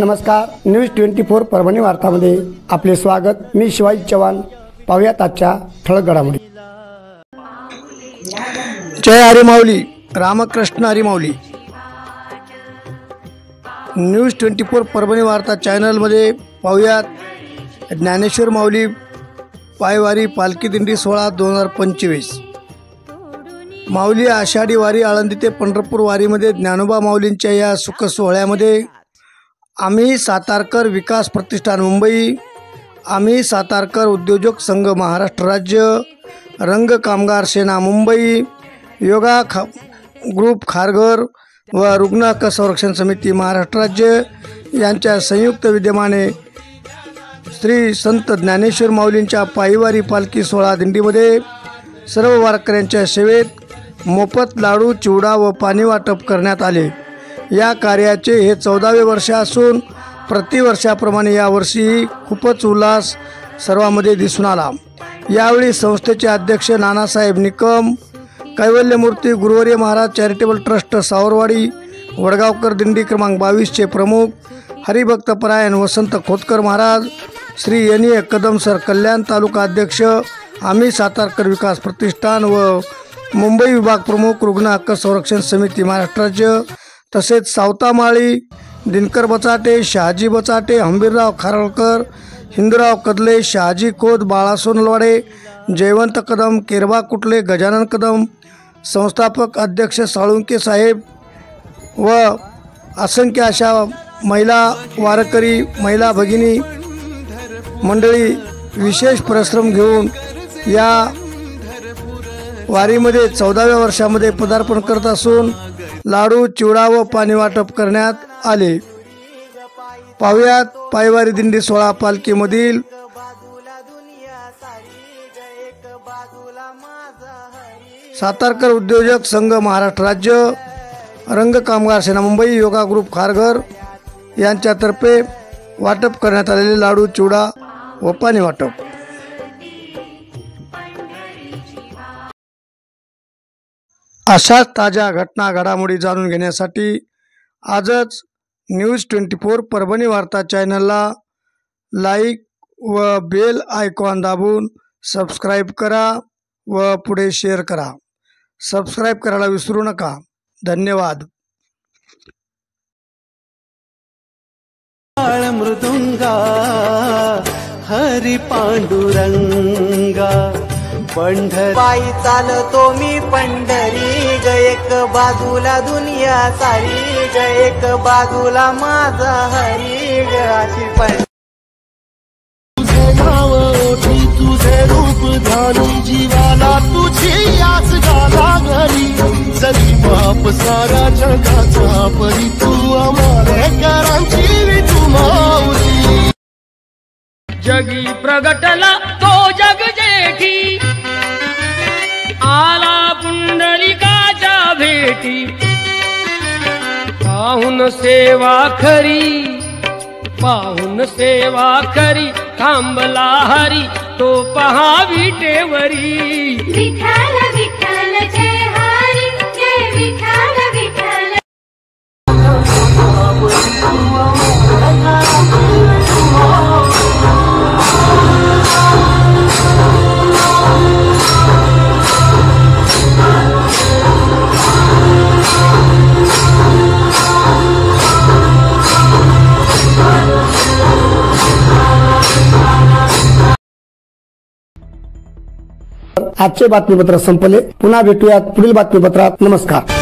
नमस्कार, न्यूज 24 परभणी वार्तामध्ये आपले स्वागत। मी शिवाजी चव्हाण। पाहूयात आजच्या ठळक घडामोडी। जय हरी माऊली, रामकृष्ण हरी माऊली। न्यूज 24 परभणी वार्ता चॅनलमध्ये पाहूयात ज्ञानेश्वर माऊली पायवारी पालखी दिंडी सोहळा 2025। माऊली आषाढी वारी आळंदी ते पंढरपूर वारीमध्ये ज्ञानोबा माऊलींच्या या सुख सोहळ्यामध्ये आम्ही सातारकर विकास प्रतिष्ठान मुंबई, आम्ही सातारकर उद्योजक संघ महाराष्ट्र राज्य, रंग कामगार सेना मुंबई, योगा ग्रुप खारघर व रुग्ण हक्क संरक्षण समिती महाराष्ट्र राज्य यांच्या संयुक्त विद्यमाने श्री संत ज्ञानेश्वर माऊलींच्या पायवारी पालखी सोहळा दिंडीमध्ये सर्व वारकऱ्यांच्या सेवेत मोफत लाडू, चिवडा व पाणी वाटप करण्यात आले। या कार्याचे हे 14वे वर्ष असून प्रतिवर्षाप्रमाणे यावर्षी खूपच उल्हास सर्वांमध्ये दिसून आला। यावेळी संस्थेचे अध्यक्ष नानासाहेब निकम, कैवल्यमूर्ती गुरुवर्य महाराज चॅरिटेबल ट्रस्ट सावरवाडी वडगावकर दिंडी क्रमांक 22चे प्रमुख हरिभक्तपरायण वसंत खोतकर महाराज, श्री एन.ए. कदम सर कल्याण तालुका अध्यक्ष आम्ही सातारकर विकास प्रतिष्ठान व मुंबई विभाग प्रमुख रुग्ण हक्क संरक्षण समिती महाराष्ट्र राज्य, तसेच सावतामाळी दिनकर बचाटे, शहाजी बचाटे, हंबीरराव खारळकर, हिंदूराव कदले, शहाजी खोत, बाळा सोनलवाडे, जयवंत कदम, केरबा कुटले, गजानन कदम, संस्थापक अध्यक्ष साळुंके साहेब व असंख्य अशा महिला वारकरी, महिला भगिनी मंडळी विशेष परिश्रम घेऊन या वारीमध्ये 14व्या वर्षामध्ये पदार्पण करत असून लाडू, चिवडा व पाणी वाटप करण्यात आले। पाहुयात पायवारी दिंडी सोहळा पालखीमधील सातारकर उद्योजक संघ महाराष्ट्र राज्य, रंग कामगार सेना मुंबई, योगा ग्रुप खारघर यांच्यातर्फे वाटप करण्यात आलेले लाडू, चिवडा व पाणी वाटप। अशाच ताज्या घटना घडामोडी जाणून घेण्यासाठी आजच न्यूज 24 परभणी वार्ता चॅनलला लाईक व बेल आयकॉन दाबून सबस्क्राईब करा व पुढे शेअर करा। सबस्क्राईब करायला विसरू नका। धन्यवाद। मृदुंगा हरी पांडुरंगा, पंढरपायी चालतो मी पंढरी ग, एक बाजूला दुनिया सारी ग, एक बाजूला माझा हरी ग। अशी तुझे नाव ओठी, तुझे रूप धानी, जीवाला तुझी याच गाला घरी, जरी बाप सारा जगाचा परी, तू आम्हाला करांची तू माऊली। जगी प्रगटला तो जग जेठी, आला पुंडलिकाच्या भेटी, पाहून सेवा खरी, पाहून सेवा खरी, थांबला हरी तो पहा विटेवरी। विठ्ठल विठ्ठल जय हरी, जय विठ्ठल विठ्ठल। आजचे बातमीपत्र संपले। पुन्हा भेटूयात पुढील बातमीपत्रात। नमस्कार।